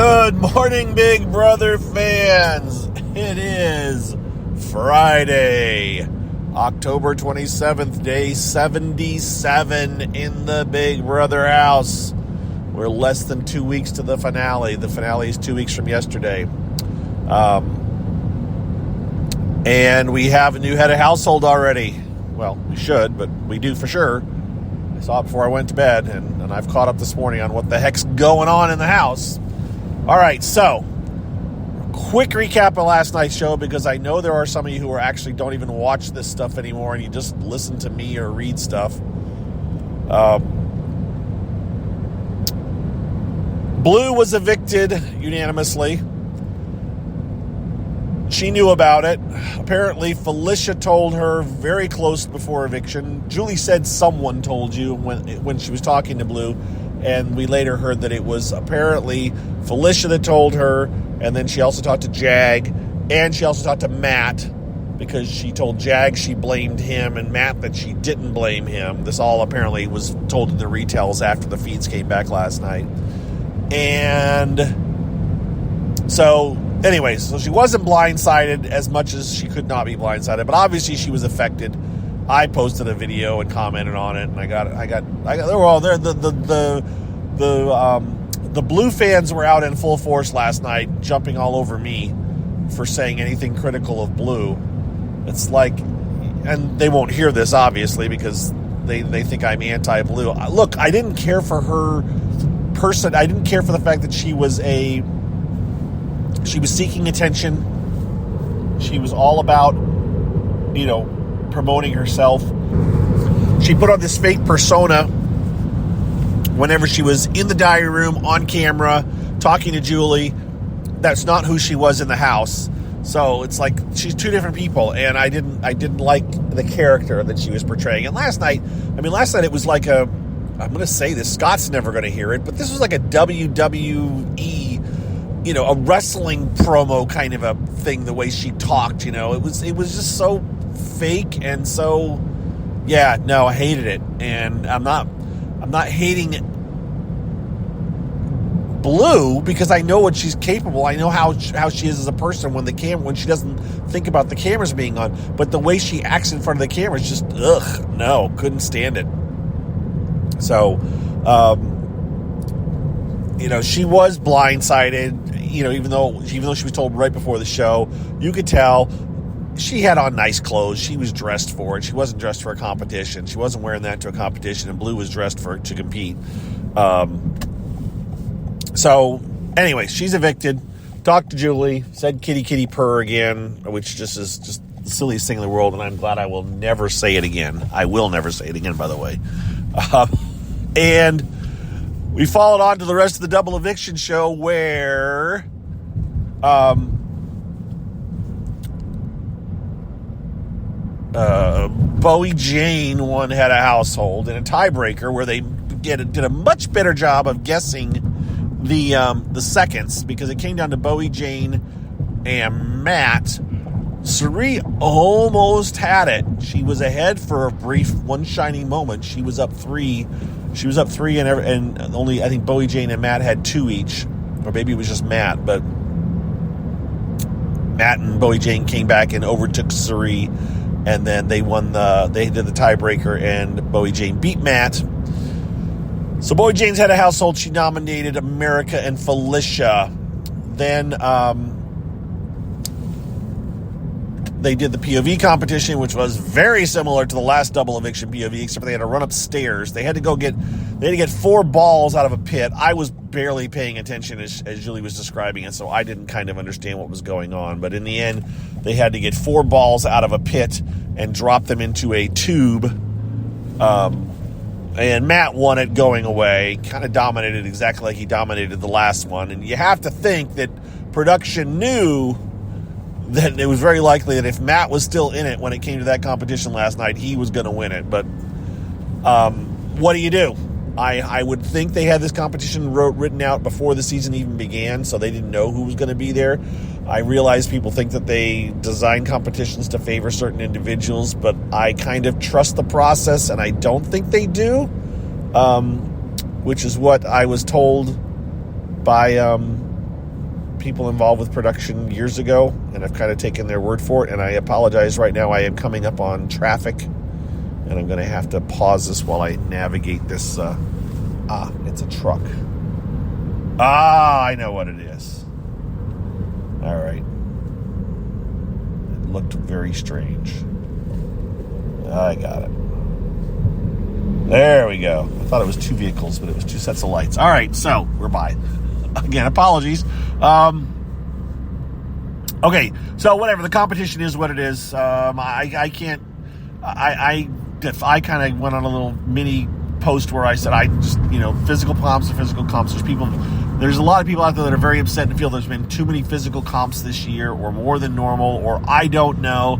Good morning, Big Brother fans. It is Friday, October 27th, day 77 in the Big Brother house. We're less than 2 weeks to the finale. The finale is 2 weeks from yesterday. And we have a new head of household already. Well, we should, but we do for sure. I saw it before I went to bed, and I've caught up this morning on what the heck's going on in the house. All right, so quick recap of last night's show, because I know there are some of you who actually don't even watch this stuff anymore, and you just listen to me or read stuff. Blue was evicted unanimously. She knew about it. Apparently, Felicia told her very close before eviction. Julie said someone told you when she was talking to Blue, and we later heard that it was apparently Felicia that told her, and then she also talked to Jag, and she also talked to Matt, because she told Jag she blamed him, and Matt that she didn't blame him. This all apparently was told in the retells after the feeds came back last night. And so, anyways, so she wasn't blindsided as much as she could not be blindsided, but obviously she was affected. I posted a video and commented on it, and I got they were all there. The Blue fans were out in full force last night, jumping all over me for saying anything critical of Blue. It's like, and they won't hear this obviously because they think I'm anti-Blue. Look, I didn't care for her person. I didn't care for the fact that she was seeking attention. She was all about, promoting herself. She put on this fake persona whenever she was in the diary room, on camera, talking to Julie. That's not who she was in the house. So it's like she's two different people, and I didn't like the character that she was portraying. And last night it was like I'm going to say this, Scott's never going to hear it, but this was like a WWE, a wrestling promo kind of a thing, the way she talked, it was just so fake, and so, I hated it. And I'm not hating Blue because I know what she's capable. I know how she is as a person when she doesn't think about the cameras being on, but the way she acts in front of the camera is just, couldn't stand it. So, she was blindsided, even though she was told right before the show. You could tell she had on nice clothes. She was dressed for it. She wasn't dressed for a competition. She wasn't wearing that to a competition, and Blue was dressed to compete. So, anyway, she's evicted. Talked to Julie, said kitty kitty purr again, which just is just the silliest thing in the world, and I'm glad I will never say it again. I will never say it again, by the way. And we followed on to the rest of the double eviction show, where Bowie Jane won head of household in a tiebreaker where they did a much better job of guessing the seconds, because it came down to Bowie Jane and Matt. Cirie almost had it. She was ahead for a brief, one shining moment. She was up 3. And only, I think, Bowie Jane and Matt had 2 each, or maybe it was just Matt. But Matt and Bowie Jane came back and overtook Cirie, and then they did the tiebreaker, and Bowie Jane beat Matt. So Bowie Jane's head of household. She nominated America and Felicia. Then they did the POV competition, which was very similar to the last double eviction POV, except they had to run upstairs. They had to get 4 balls out of a pit. I was barely paying attention as Julie was describing it, so I didn't kind of understand what was going on. But in the end, they had to get 4 balls out of a pit and drop them into a tube. And Matt won it going away, kind of dominated exactly like he dominated the last one. And you have to think that production knew that it was very likely that if Matt was still in it when it came to that competition last night, he was going to win it. But what do you do? I would think they had this competition written out before the season even began, so they didn't know who was going to be there. I realize people think that they design competitions to favor certain individuals, but I kind of trust the process, and I don't think they do, which is what I was told by people involved with production years ago, and I've kind of taken their word for it, and I apologize right now. I am coming up on traffic, and I'm going to have to pause this while I navigate this. It's a truck. I know what it is. All right. It looked very strange. I got it. There we go. I thought it was two vehicles, but it was two sets of lights. All right, so we're by. Again, apologies. Okay, so whatever. The competition is what it is. I can't. I kind of went on a little mini post where I said physical comps are physical comps. There's a lot of people out there that are very upset and feel there's been too many physical comps this year, or more than normal, or I don't know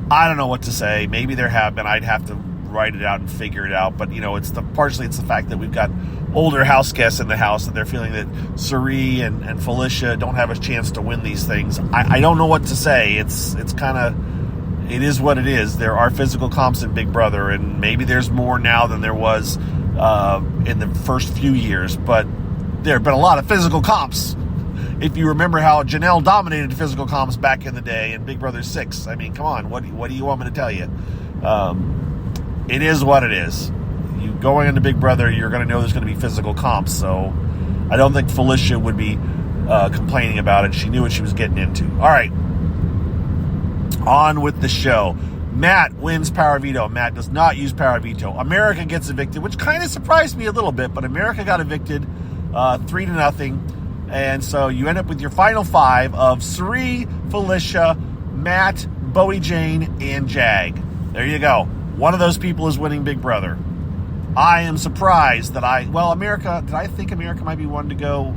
what to say. Maybe there have been. I'd have to write it out and figure it out. But partially it's the fact that we've got older house guests in the house, and they're feeling that Suri and Felicia don't have a chance to win these things. I don't know what to say. It's kind of. It is what it is. There are physical comps in Big Brother, and maybe there's more now than there was in the first few years, but there have been a lot of physical comps. If you remember how Janelle dominated physical comps back in the day in Big Brother 6, I mean, come on, what do you want me to tell you? It is what it is. You going into Big Brother, you're going to know there's going to be physical comps, so I don't think Felicia would be complaining about it. She knew what she was getting into. All right. On with the show. Matt wins power veto. Matt does not use power veto. America gets evicted, which kind of surprised me a little bit, but America got evicted 3-0. And so you end up with your final five of Suri, Felicia, Matt, Bowie Jane, and Jag. There you go. One of those people is winning Big Brother. I am surprised that America, did I think America might be one to go?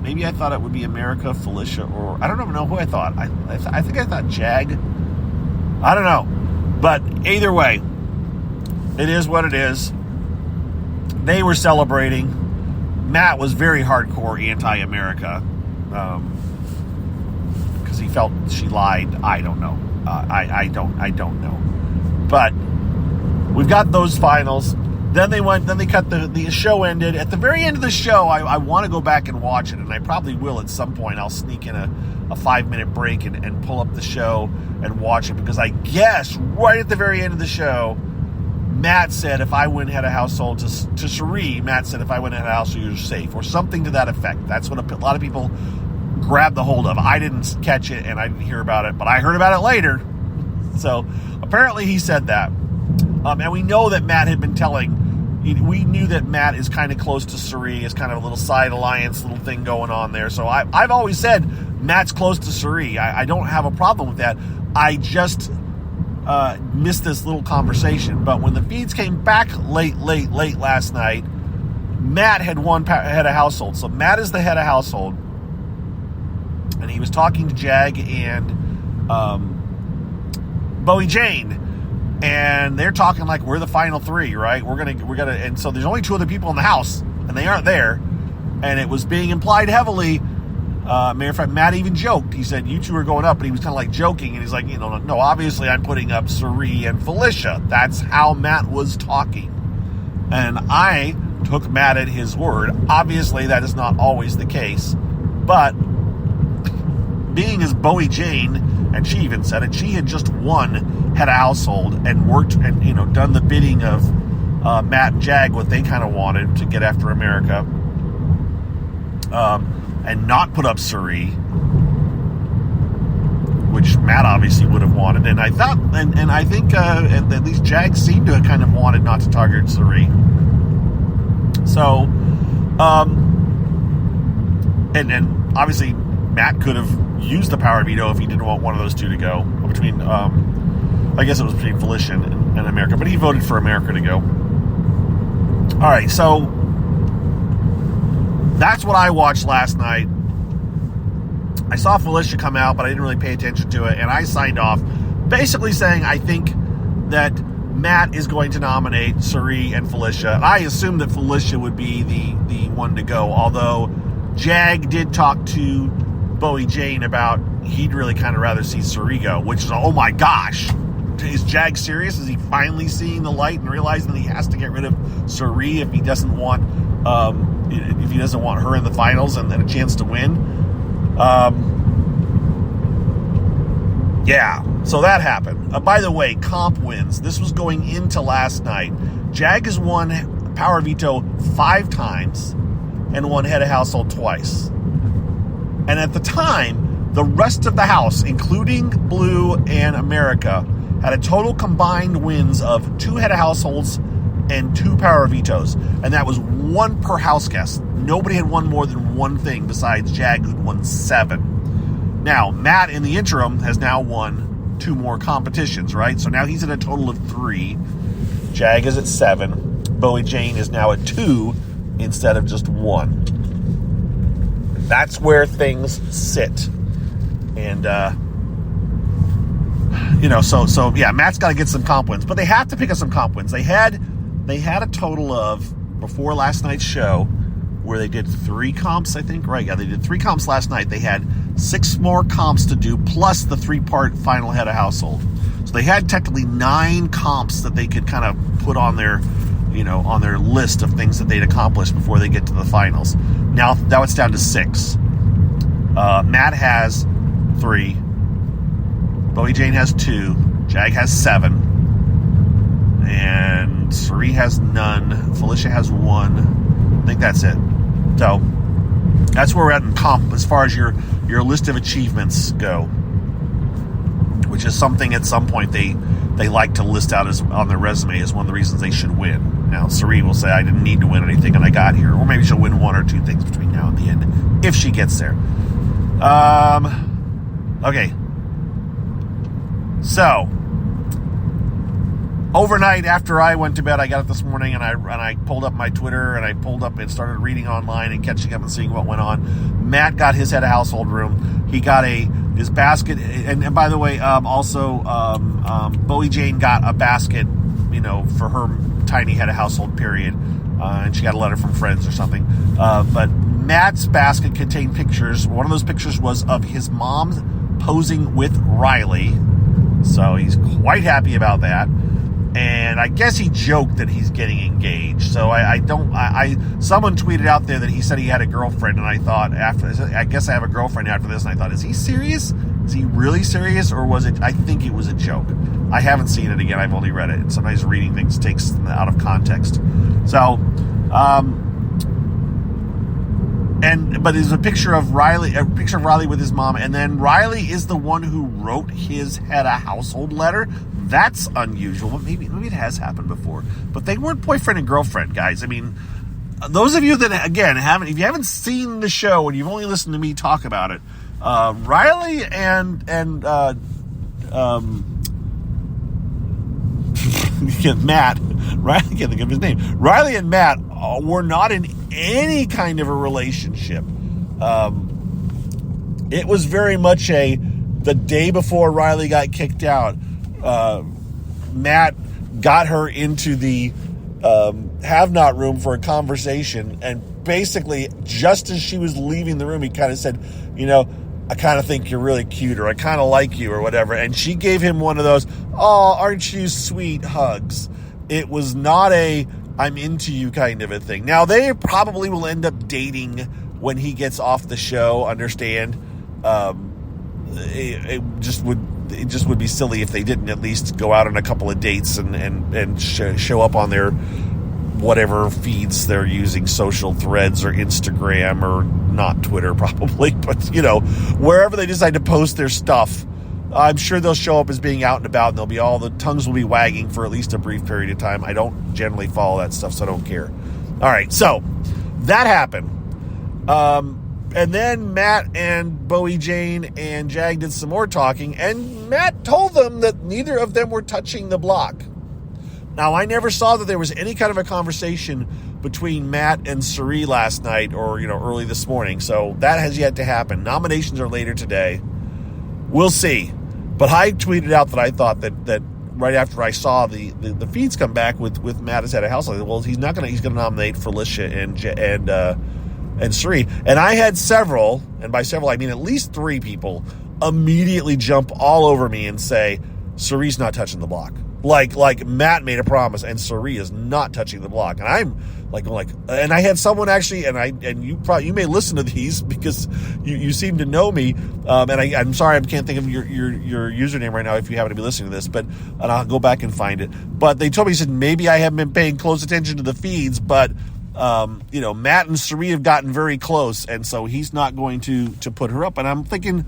Maybe I thought it would be America, Felicia, or I don't even know who I thought. I think I thought Jag. I don't know. But either way, it is what it is. They were celebrating. Matt was very hardcore anti-America because he felt she lied. I don't know. I don't know. But we've got those finals. Then they cut the show ended. At the very end of the show, I want to go back and watch it, and I probably will at some point. I'll sneak in a 5-minute break and pull up the show and watch it, because I guess right at the very end of the show, Matt said, if I win head of household to Sheree, Matt said, if I win head of household, you're safe, or something to that effect. That's what a lot of people grabbed the hold of. I didn't catch it, and I didn't hear about it, but I heard about it later. So apparently he said that. And we know that Matt had been we knew that Matt is kind of close to Suri, is kind of a little side alliance, little thing going on there. So I've always said Matt's close to Suri. I don't have a problem with that. I just missed this little conversation. But when the feeds came back late last night, Matt had won head of household. So Matt is the head of household. And he was talking to Jag and Bowie Jane. And they're talking like we're the final three, right? We're gonna, and so there's only two other people in the house, and they aren't there. And it was being implied heavily. Matter of fact, Matt even joked. He said, "You two are going up," but he was kind of like joking, and he's like, no, obviously I'm putting up Suri and Felicia. That's how Matt was talking, and I took Matt at his word. Obviously, that is not always the case, but being as Bowie Jane, and she even said it, she had just won head of household and worked and done the bidding of Matt and Jag, what they kind of wanted to get after America, and not put up Suri, which Matt obviously would have wanted. And I thought, and I think at least Jag seemed to have kind of wanted not to target Suri. So, and obviously Matt could have used the power veto if he didn't want one of those two to go between. I guess it was between Felicia and America, but he voted for America to go. All right, so that's what I watched last night. I saw Felicia come out, but I didn't really pay attention to it, and I signed off basically saying I think that Matt is going to nominate Suri and Felicia, and I assumed that Felicia would be the one to go, although Jag did talk to Bowie Jane about he'd really kind of rather see Suri go, which is, oh my gosh. Is Jag serious? Is he finally seeing the light and realizing that he has to get rid of Suri if he doesn't want her in the finals and then a chance to win? Yeah, so that happened. By the way, comp wins. This was going into last night. Jag has won power veto 5 times and won head of household twice. And at the time, the rest of the House, including Blue and America, had a total combined wins of 2 head of households and 2 power vetoes. And that was 1 per House guest. Nobody had won more than 1 thing besides Jag, who'd won 7. Now, Matt, in the interim, has now won 2 more competitions, right? So now he's at a total of 3. Jag is at 7. Bowie Jane is now at 2 instead of just 1. That's where things sit. And, so yeah, Matt's got to get some comp wins. But they have to pick up some comp wins. They had a total of, before last night's show, where they did 3 comps, I think, right? Yeah, they did 3 comps last night. They had 6 more comps to do, plus the 3-part final head of household. So they had technically 9 comps that they could kind of put on their, on their list of things that they'd accomplish before they get to the finals. Now it's down to 6. Matt has 3. Bowie Jane has 2. Jag has 7. And Sari has none. Felicia has 1. I think that's it. So that's where we're at in comp as far as your list of achievements go, which is something at some point they like to list out as on their resume as one of the reasons they should win. Now, Sari will say, I didn't need to win anything and I got here. Or maybe she'll win 1 or 2 things between now and the end, if she gets there. Okay. So, overnight after I went to bed, I got up this morning and I pulled up my Twitter and I pulled up and started reading online and catching up and seeing what went on. Matt got his head of household room. He got his basket, and by the way, Bowie Jane got a basket, for her tiny head of household period, and she got a letter from friends or something. But Matt's basket contained pictures. One of those pictures was of his mom posing with Riley, so he's quite happy about that. And I guess he joked that he's getting engaged. So someone tweeted out there that he said he had a girlfriend, and I thought I guess I have a girlfriend after this, and I thought, is he serious? Is he really serious, or was it? I think it was a joke. I haven't seen it again. I've only read it. And sometimes reading things takes out of context. So, but there's a picture of Riley with his mom, and then Riley is the one who wrote his head of household letter. That's unusual, but maybe it has happened before. But they weren't boyfriend and girlfriend, guys. I mean, those of you that, again, if you haven't seen the show and you've only listened to me talk about it, Riley and Matt, Riley, I can't think of his name. Riley and Matt were not in any kind of a relationship. It was very much the day before Riley got kicked out, Matt got her into the have-not room for a conversation, and basically, just as she was leaving the room, he kind of said, I kind of think you're really cute, or I kind of like you, or whatever, and she gave him one of those, oh, aren't you sweet hugs. It was not I'm into you kind of a thing. Now, they probably will end up dating when he gets off the show, understand? It just would be silly if they didn't at least go out on a couple of dates and show up on their whatever feeds they're using, social threads or Instagram, or not Twitter probably, but wherever they decide to post their stuff. I'm sure they'll show up as being out and about, and all the tongues will be wagging for at least a brief period of time. I don't generally follow that stuff, so I don't care. All right, so that happened. And then Matt and Bowie Jane and Jag did some more talking, and Matt told them that neither of them were touching the block. Now, I never saw that there was any kind of a conversation between Matt and Sari last night or, early this morning, so that has yet to happen. Nominations are later today. We'll see. But I tweeted out that I thought that right after I saw the feeds come back with Matt as head of household, well, he's going to nominate Felicia and Sari. And I had several, and by several I mean at least 3 people, immediately jump all over me and say, Sari's not touching the block. Like Matt made a promise, and Suri is not touching the block. And I'm like, and I had someone actually, and you may listen to these because you seem to know me. And I'm sorry, I can't think of your username right now if you happen to be listening to this, and I'll go back and find it. But they told me, said, maybe I haven't been paying close attention to the feeds, but Matt and Suri have gotten very close, and so he's not going to put her up. And I'm thinking,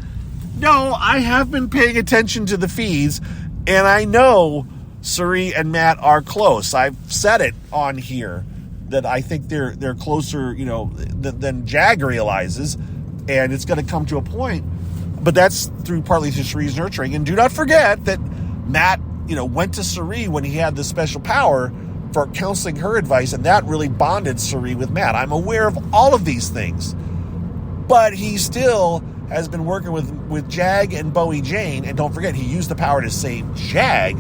no, I have been paying attention to the feeds, and I know Suri and Matt are close. I've said it on here that I think they're closer, than Jag realizes, and it's going to come to a point. But that's partly through Suri's nurturing. And do not forget that Matt, went to Suri when he had this special power for counseling her advice, and that really bonded Suri with Matt. I'm aware of all of these things, but he still has been working with Jag and Bowie Jane, and don't forget, he used the power to save Jag.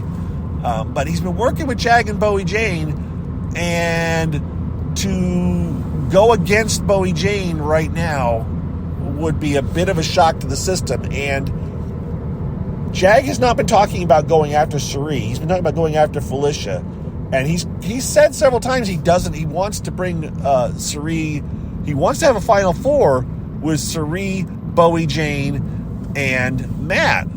But he's been working with Jag and Bowie Jane, and to go against Bowie Jane right now would be a bit of a shock to the system. And Jag has not been talking about going after Suri. He's been talking about going after Felicia. And he's said several times he wants to bring Suri, he wants to have a Final Four with Suri, Bowie Jane, and Matt.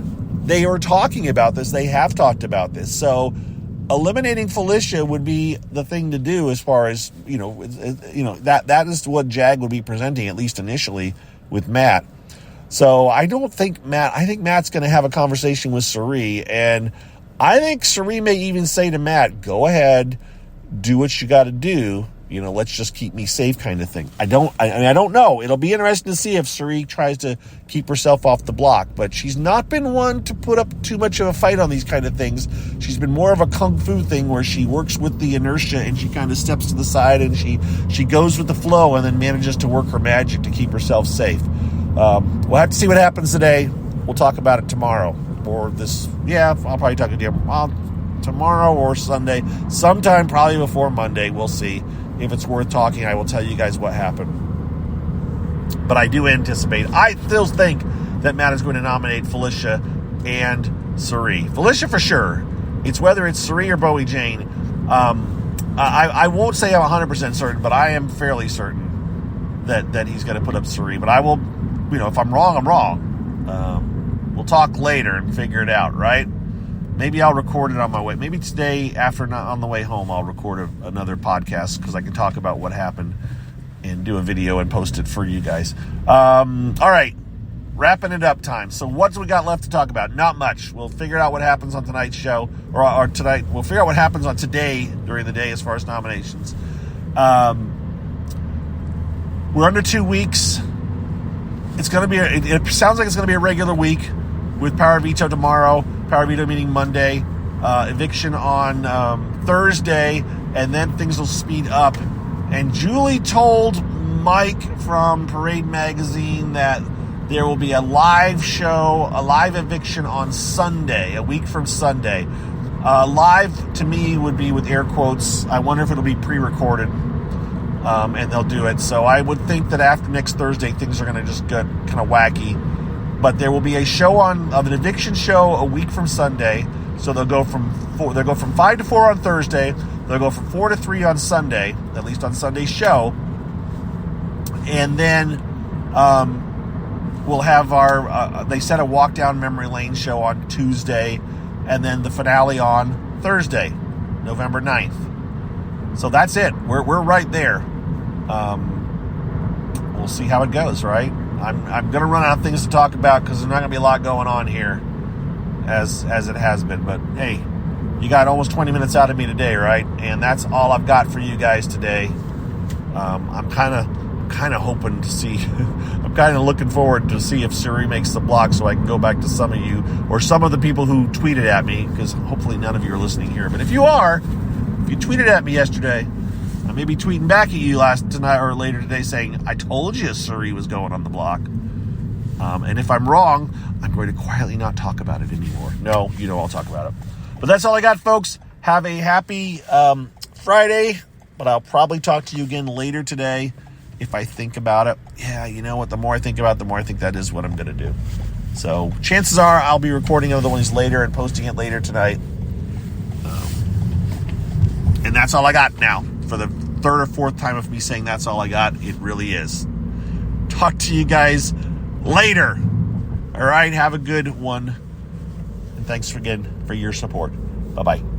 They are talking about this. They have talked about this. So eliminating Felicia would be the thing to do as far as, that is what Jag would be presenting, at least initially, with Matt. So I think Matt's going to have a conversation with Suri, and I think Suri may even say to Matt, go ahead, do what you got to do. Let's just keep me safe kind of thing. I don't know. It'll be interesting to see if Suri tries to keep herself off the block, but she's not been one to put up too much of a fight on these kind of things. She's been more of a kung fu thing where she works with the inertia and she kind of steps to the side and she goes with the flow and then manages to work her magic to keep herself safe. We'll have to see what happens today. We'll talk about it tomorrow or I'll probably talk to you tomorrow or Sunday, sometime probably before Monday. We'll see. If it's worth talking, I will tell you guys what happened. But I do anticipate, I still think that Matt is going to nominate Felicia and Suri. Felicia for sure. It's whether it's Suri or Bowie Jane. I won't say I'm 100% certain, but I am fairly certain that he's going to put up Suri. But I will, if I'm wrong, I'm wrong. We'll talk later and figure it out, right? Maybe I'll record it on my way. Maybe today, on the way home, I'll record another podcast because I can talk about what happened and do a video and post it for you guys. All right, wrapping it up time. So what do we got left to talk about? Not much. We'll figure out what happens on tonight's show, or tonight. We'll figure out what happens on today during the day as far as nominations. We're under 2 weeks. It's going to be. It sounds like it's going to be a regular week with Power Veto tomorrow. Power Veto meeting Monday, eviction on Thursday, and then things will speed up. And Julie told Mike from Parade Magazine that there will be a live show, a live eviction on Sunday, a week from Sunday. Live, to me, would be with air quotes. I wonder if it'll be pre-recorded, and they'll do it. So I would think that after next Thursday, things are going to just get kind of wacky. But there will be a show of an eviction show a week from Sunday. So they'll go from 5 to 4 on Thursday. They'll go from 4 to 3 on Sunday, at least on Sunday's show. And then we'll have they set a walk down memory lane show on Tuesday, and then the finale on Thursday, November 9th. So that's it. We're right there. We'll see how it goes, right? I'm going to run out of things to talk about because there's not going to be a lot going on here as it has been. But, hey, you got almost 20 minutes out of me today, right? And that's all I've got for you guys today. I'm kind of hoping to see, I'm kind of looking forward to see if Suri makes the block so I can go back to some of you or some of the people who tweeted at me, because hopefully none of you are listening here. But if you tweeted at me yesterday, I may be tweeting back at you tonight or later today saying, I told you Suri was going on the block. And if I'm wrong, I'm going to quietly not talk about it anymore. No, I'll talk about it. But that's all I got, folks. Have a happy Friday, but I'll probably talk to you again later today if I think about it. Yeah, you know what? The more I think about it, the more I think that is what I'm going to do. So chances are I'll be recording other ones later and posting it later tonight. that's all I got now. For the third or fourth time of me saying that's all I got, it really is. Talk to you guys later. All right, have a good one. And thanks again for your support. Bye-bye.